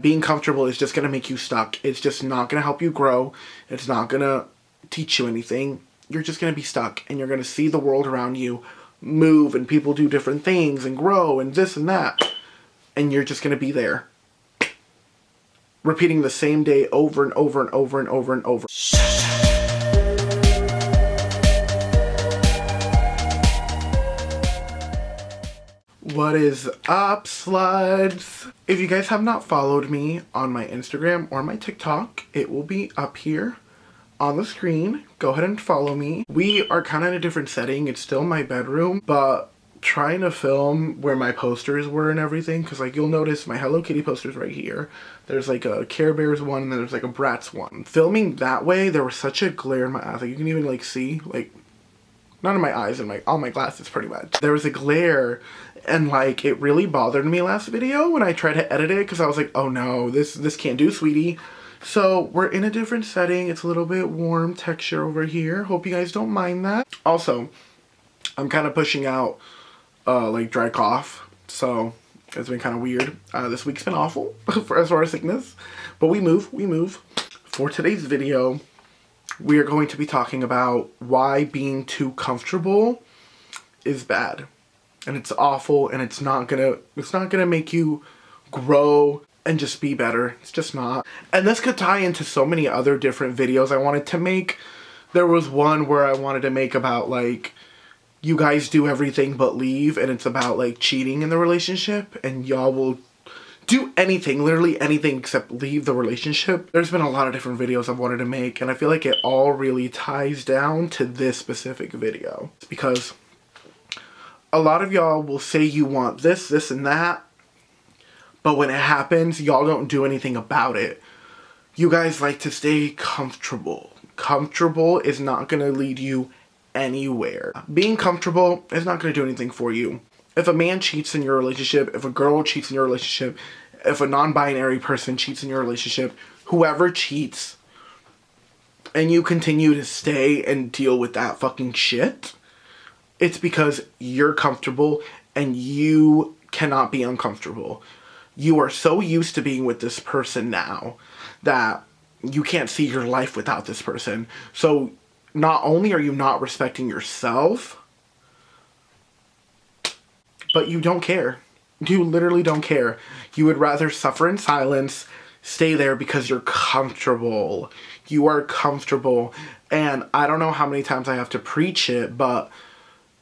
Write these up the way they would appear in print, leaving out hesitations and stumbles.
Being comfortable is just going to make you stuck. It's just not going to help you grow. It's not going to teach you anything. You're just going to be stuck, and you're going to see the world around you move and people do different things and grow and this and that. And you're just going to be there, repeating the same day over and over and over and over and over. What is up, sluts? If you guys have not followed me on my Instagram or my TikTok, it will be up here on the screen. Go ahead and follow me. We are kind of in a different setting. It's still my bedroom, but trying to film where my posters were and everything, because like you'll notice my Hello Kitty poster's right here. There's like a Care Bears one, and then there's like a Bratz one. Filming that way, there was such a glare in my eyes. Like you can even like see, like, not in my eyes, and all my glasses pretty much. There was a glare, and like it really bothered me last video when I tried to edit it, because I was like, oh no, this can't do, sweetie. So we're in a different setting. It's a little bit warm texture over here. Hope you guys don't mind that. Also, I'm kind of pushing out like dry cough, so it's been kind of weird. This week's been awful as far as sickness, but we move. For today's video, we are going to be talking about why being too comfortable is bad, and it's awful, and it's not gonna make you grow and just be better. It's just not. And this could tie into so many other different videos I wanted to make. There was one where I wanted to make about like, you guys do everything but leave, and it's about like cheating in the relationship, and y'all will do anything, literally anything except leave the relationship. There's been a lot of different videos I've wanted to make, and I feel like it all really ties down to this specific video. It's because a lot of y'all will say you want this, this, and that, but when it happens, y'all don't do anything about it. You guys like to stay comfortable. Comfortable is not gonna lead you anywhere. Being comfortable is not going to do anything for you. If a man cheats in your relationship, if a girl cheats in your relationship, if a non-binary person cheats in your relationship, whoever cheats, and you continue to stay and deal with that fucking shit, it's because you're comfortable and you cannot be uncomfortable. You are so used to being with this person now that you can't see your life without this person. So not only are you not respecting yourself, but you don't care. You literally don't care. You would rather suffer in silence, stay there because you're comfortable. You are comfortable. And I don't know how many times I have to preach it, but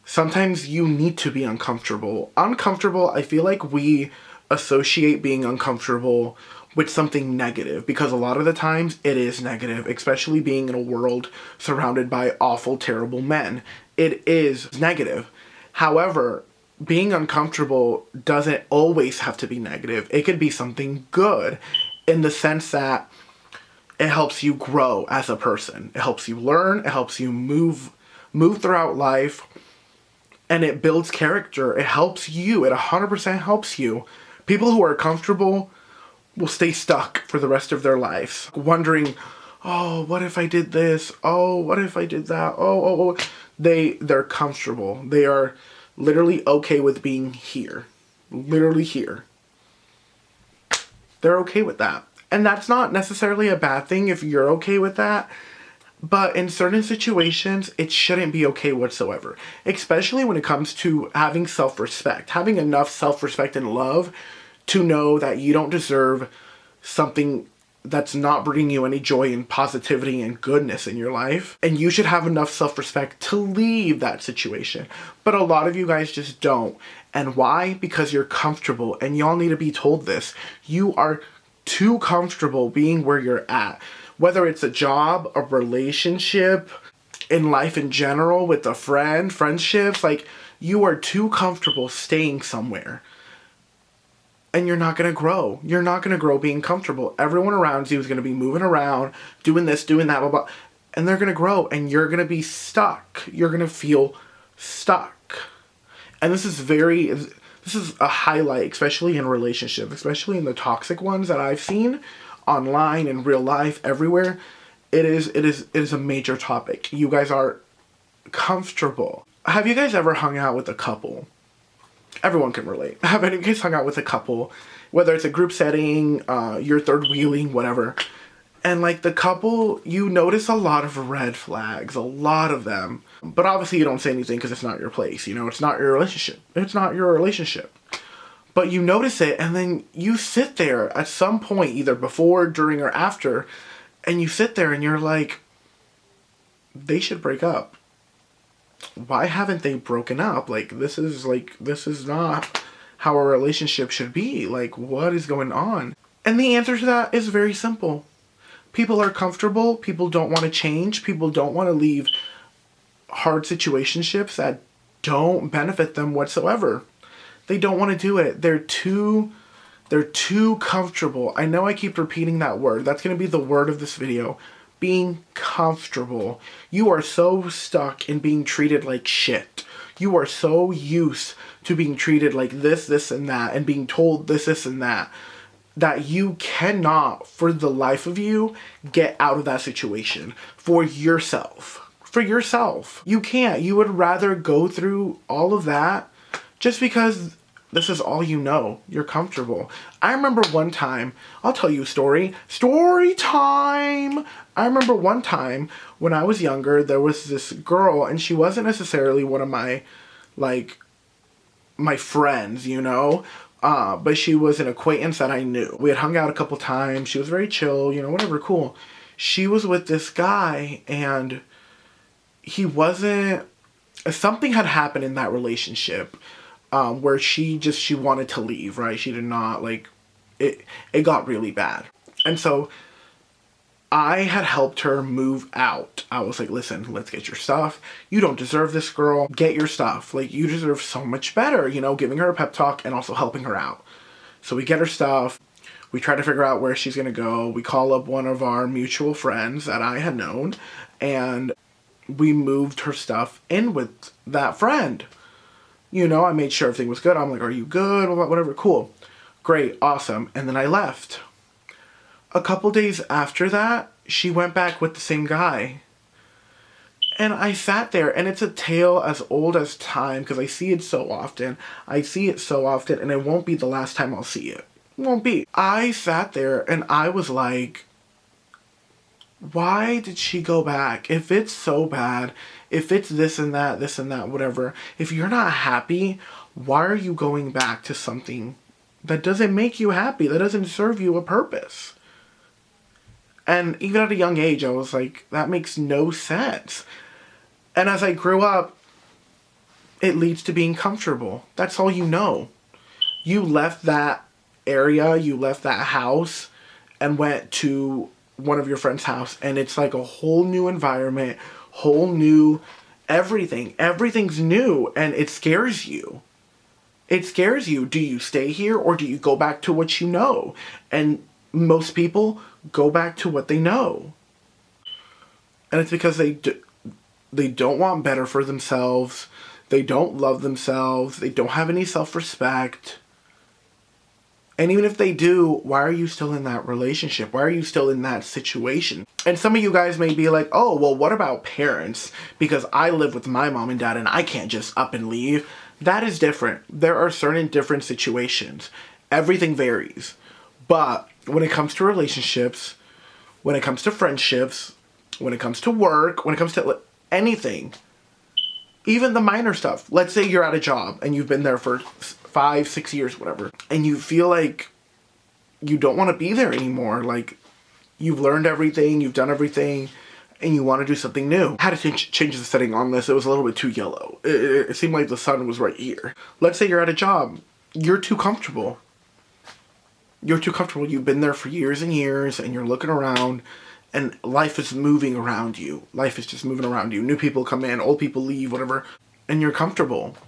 sometimes you need to be uncomfortable. Uncomfortable, I feel like we associate being uncomfortable with something negative, because a lot of the times it is negative, especially being in a world surrounded by awful, terrible men. It is negative. However, being uncomfortable doesn't always have to be negative. It could be something good, in the sense that it helps you grow as a person. It helps you learn, it helps you move throughout life, and it builds character. It helps you. It 100% helps you. People who are comfortable will stay stuck for the rest of their lives, wondering, oh, what if I did this? Oh, what if I did that? Oh. They're comfortable. They are literally okay with being here. Literally here. They're okay with that. And that's not necessarily a bad thing if you're okay with that. But in certain situations, it shouldn't be okay whatsoever. Especially when it comes to having self-respect. Having enough self-respect and love to know that you don't deserve something that's not bringing you any joy and positivity and goodness in your life. And you should have enough self-respect to leave that situation. But a lot of you guys just don't. And why? Because you're comfortable. And y'all need to be told this. You are too comfortable being where you're at. Whether it's a job, a relationship, in life in general, with a friend, friendships, like, you are too comfortable staying somewhere. And you're not going to grow. You're not going to grow being comfortable. Everyone around you is going to be moving around, doing this, doing that, blah, blah. And they're going to grow, and you're going to be stuck. You're going to feel stuck. And this is a highlight, especially in relationships, especially in the toxic ones that I've seen online, in real life, everywhere. It is a major topic. You guys are comfortable. Have you guys ever hung out with a couple? Everyone can relate. Have any of you guys hung out with a couple whether it's a group setting, you're third wheeling, whatever. And like the couple, you notice a lot of red flags, a lot of them. But obviously you don't say anything because it's not your place, you know, it's not your relationship. It's not your relationship. But you notice it, and then you sit there at some point, either before, during, or after, and you sit there and you're like, they should break up. Why haven't they broken up? Like, this is not how a relationship should be. Like, what is going on? And the answer to that is very simple. People are comfortable. People don't want to change. People don't want to leave hard situationships that don't benefit them whatsoever. They don't want to do it. They're too comfortable. I know I keep repeating that word. That's going to be the word of this video. Being comfortable. You are so stuck in being treated like shit. You are so used to being treated like this, and that, and being told this, and that you cannot, for the life of you, get out of that situation for yourself. For yourself. You can't. You would rather go through all of that just because this is all you know. You're comfortable. I remember one time, I'll tell you a story. Story time! I remember one time when I was younger, there was this girl, and she wasn't necessarily one of my friends, you know? But she was an acquaintance that I knew. We had hung out a couple times. She was very chill, you know, whatever, cool. She was with this guy, and something had happened in that relationship. Where she wanted to leave, right? She did not, like, it got really bad. And so I had helped her move out. I was like, listen, let's get your stuff. You don't deserve this, girl. Get your stuff. Like, you deserve so much better, you know, giving her a pep talk and also helping her out. So we get her stuff. We try to figure out where she's going to go. We call up one of our mutual friends that I had known, and we moved her stuff in with that friend. You know, I made sure everything was good. I'm like, are you good? Whatever, cool. Great, awesome. And then I left. A couple days after that, she went back with the same guy. And I sat there, and it's a tale as old as time, because I see it so often. I see it so often, and it won't be the last time I'll see it. It won't be. I sat there, and I was like, why did she go back? If it's so bad, if it's this and that, whatever, if you're not happy, why are you going back to something that doesn't make you happy, that doesn't serve you a purpose? And even at a young age, I was like, that makes no sense. And as I grew up, it leads to being comfortable. That's all you know. You left that area, you left that house, and went to one of your friend's house, and it's like a whole new environment, whole new everything. Everything's new, and it scares you. It scares you. Do you stay here, or do you go back to what you know? And most people go back to what they know. And it's because they don't want better for themselves. They don't love themselves. They don't have any self-respect. And even if they do, why are you still in that relationship? Why are you still in that situation? And some of you guys may be like, oh, well, what about parents? Because I live with my mom and dad and I can't just up and leave. That is different. There are certain different situations. Everything varies. But when it comes to relationships, when it comes to friendships, when it comes to work, when it comes to anything, even the minor stuff. Let's say you're at a job and you've been there for 5-6 years, whatever, and you feel like you don't want to be there anymore. Like, you've learned everything, you've done everything, and you want to do something new. I had to change the setting on this. It was a little bit too yellow. It seemed like the sun was right here. Let's say you're at a job. You're too comfortable. You're too comfortable. You've been there for years and years, and you're looking around, and life is moving around you. Life is just moving around you. New people come in, old people leave, whatever, and you're comfortable.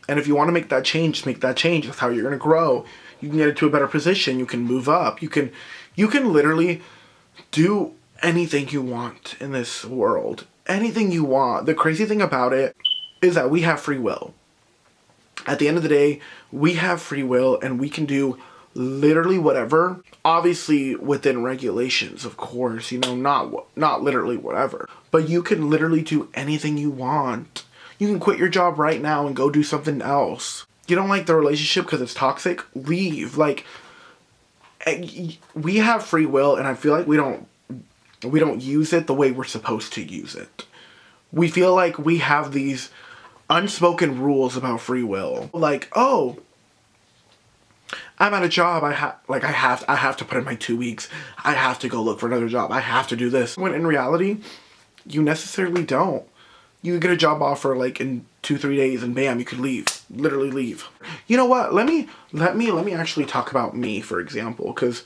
And if you want to make that change, just make that change. That's how you're going to grow. You can get into a better position. You can move up. You can literally do anything you want in this world. Anything you want. The crazy thing about it is that we have free will. At the end of the day, we have free will and we can do literally whatever. Obviously within regulations, of course, you know, not literally whatever. But you can literally do anything you want. You can quit your job right now and go do something else. You don't like the relationship because it's toxic? Leave. Like, we have free will, and I feel like we don't use it the way we're supposed to use it. We feel like we have these unspoken rules about free will. Like, oh, I'm at a job, I have to put in my 2 weeks. I have to go look for another job. I have to do this. When in reality, you necessarily don't. You get a job offer like in 2-3 days and bam, you could leave. Literally leave. You know what? Let me actually talk about me, for example, because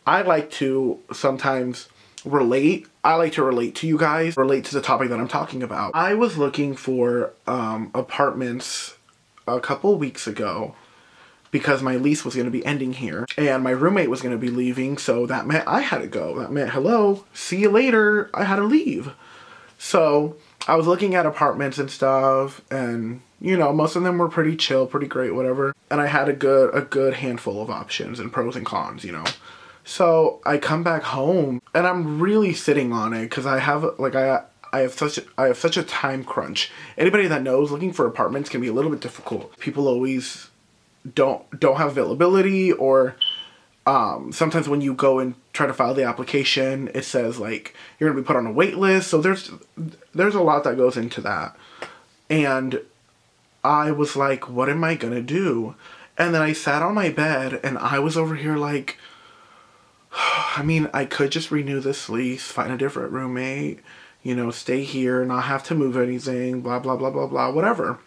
I like to sometimes relate. I like to relate to you guys, relate to the topic that I'm talking about. I was looking for apartments a couple weeks ago because my lease was going to be ending here and my roommate was going to be leaving, so that meant I had to go. That meant, hello, see you later. I had to leave. So I was looking at apartments and stuff, and you know, most of them were pretty chill, pretty great, whatever. And I had a good handful of options and pros and cons, you know. So I come back home and I'm really sitting on it because I have such a time crunch. Anybody that knows, looking for apartments can be a little bit difficult. People always don't have availability, or sometimes when you go and try to file the application, it says like you're gonna be put on a wait list. So there's a lot that goes into that. And I was like, what am I gonna do? And then I sat on my bed and I was over here like, I mean, I could just renew this lease, find a different roommate, you know, stay here, not have to move anything, blah, blah, blah, blah, blah, whatever.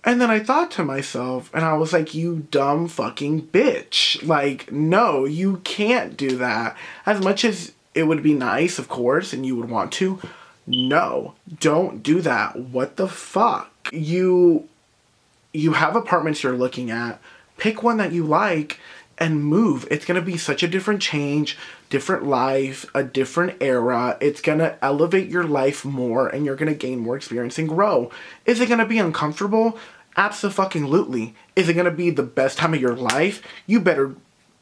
And then I thought to myself, and I was like, you dumb fucking bitch. Like, no, you can't do that. As much as it would be nice, of course, and you would want to, no, don't do that. What the fuck? You have apartments you're looking at, pick one that you like, and move. It's going to be such a different change, different life, a different era. It's going to elevate your life more and you're going to gain more experience and grow. Is it going to be uncomfortable? Abso-fucking-lutely. Is it going to be the best time of your life? You better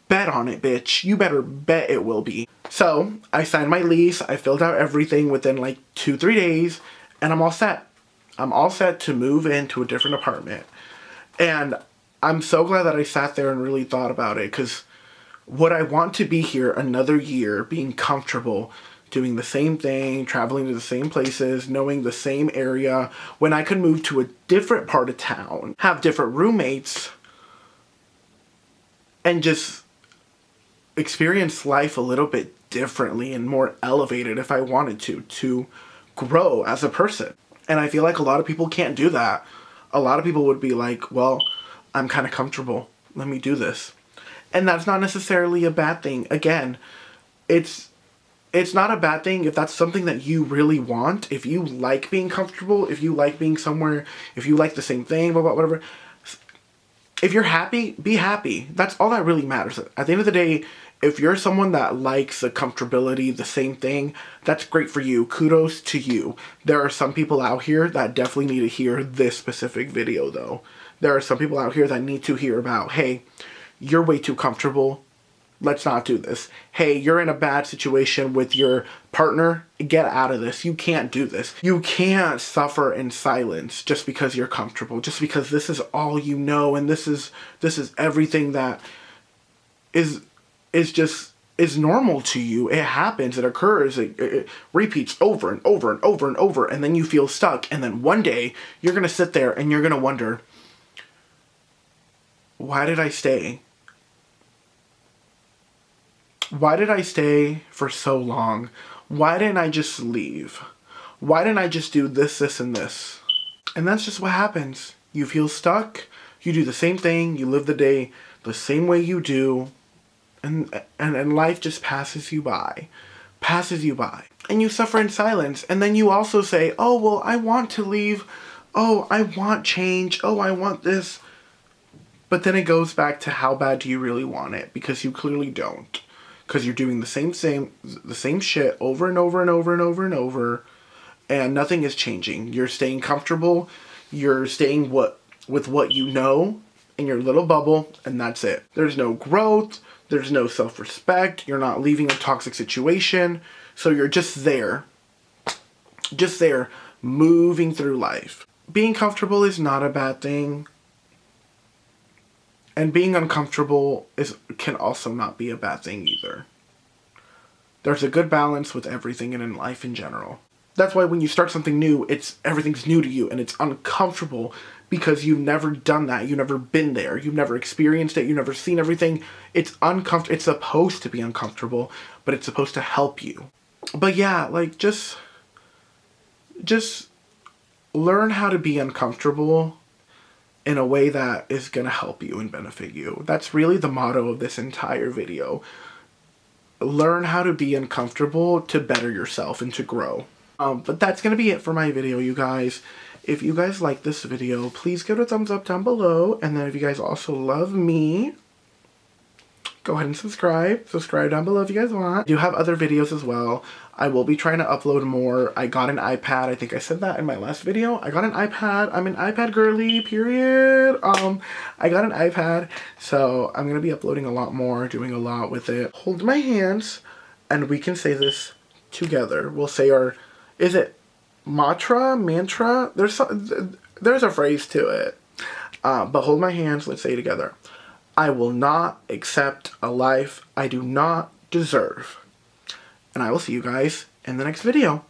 bet on it, bitch. You better bet it will be. So I signed my lease. I filled out everything within like 2-3 days and I'm all set. I'm all set to move into a different apartment. And I'm so glad that I sat there and really thought about it, because would I want to be here another year, being comfortable, doing the same thing, traveling to the same places, knowing the same area, when I could move to a different part of town, have different roommates, and just experience life a little bit differently and more elevated if I wanted to grow as a person? And I feel like a lot of people can't do that. A lot of people would be like, well, I'm kind of comfortable. Let me do this. And that's not necessarily a bad thing. Again, it's not a bad thing if that's something that you really want. If you like being comfortable, if you like being somewhere, if you like the same thing, blah, blah, whatever. If you're happy, be happy. That's all that really matters. At the end of the day, if you're someone that likes the comfortability, the same thing, that's great for you. Kudos to you. There are some people out here that definitely need to hear this specific video, though. There are some people out here that need to hear about, hey, you're way too comfortable. Let's not do this. Hey, you're in a bad situation with your partner. Get out of this. You can't do this. You can't suffer in silence just because you're comfortable. Just because this is all you know and this is everything that is normal to you. It happens. It occurs. It repeats over and over and over and over. And then you feel stuck. And then one day you're going to sit there and you're going to wonder, why did I stay? Why did I stay for so long? Why didn't I just leave? Why didn't I just do this, this, and this? And that's just what happens. You feel stuck. You do the same thing. You live the day the same way you do. And life just passes you by. Passes you by. And you suffer in silence. And then you also say, oh, well, I want to leave. Oh, I want change. Oh, I want this. But then it goes back to how bad do you really want it? Because you clearly don't. Because you're doing the same shit over and over and over and over and over. And nothing is changing. You're staying comfortable. You're staying with what you know in your little bubble. And that's it. There's no growth. There's no self-respect. You're not leaving a toxic situation. So you're just there. Just there, moving through life. Being comfortable is not a bad thing. And being uncomfortable can also not be a bad thing either. There's a good balance with everything and in life in general. That's why when you start something new, everything's new to you and it's uncomfortable because you've never done that. You've never been there. You've never experienced it. You've never seen everything. It's uncomfortable. It's supposed to be uncomfortable, but it's supposed to help you. But yeah, like just learn how to be uncomfortable in a way that is going to help you and benefit you. That's really the motto of this entire video. Learn how to be uncomfortable to better yourself and to grow. But that's going to be it for my video, you guys. If you guys like this video, please give it a thumbs up down below. And then if you guys also love me, go ahead and subscribe. Subscribe down below if you guys want. I do have other videos as well. I will be trying to upload more. I got an iPad. I think I said that in my last video. I got an iPad. I'm an iPad girly, period. I got an iPad. So I'm going to be uploading a lot more, doing a lot with it. Hold my hands and we can say this together. We'll say our, is it mantra? There's a phrase to it. But hold my hands. Let's say it together. I will not accept a life I do not deserve. And I will see you guys in the next video.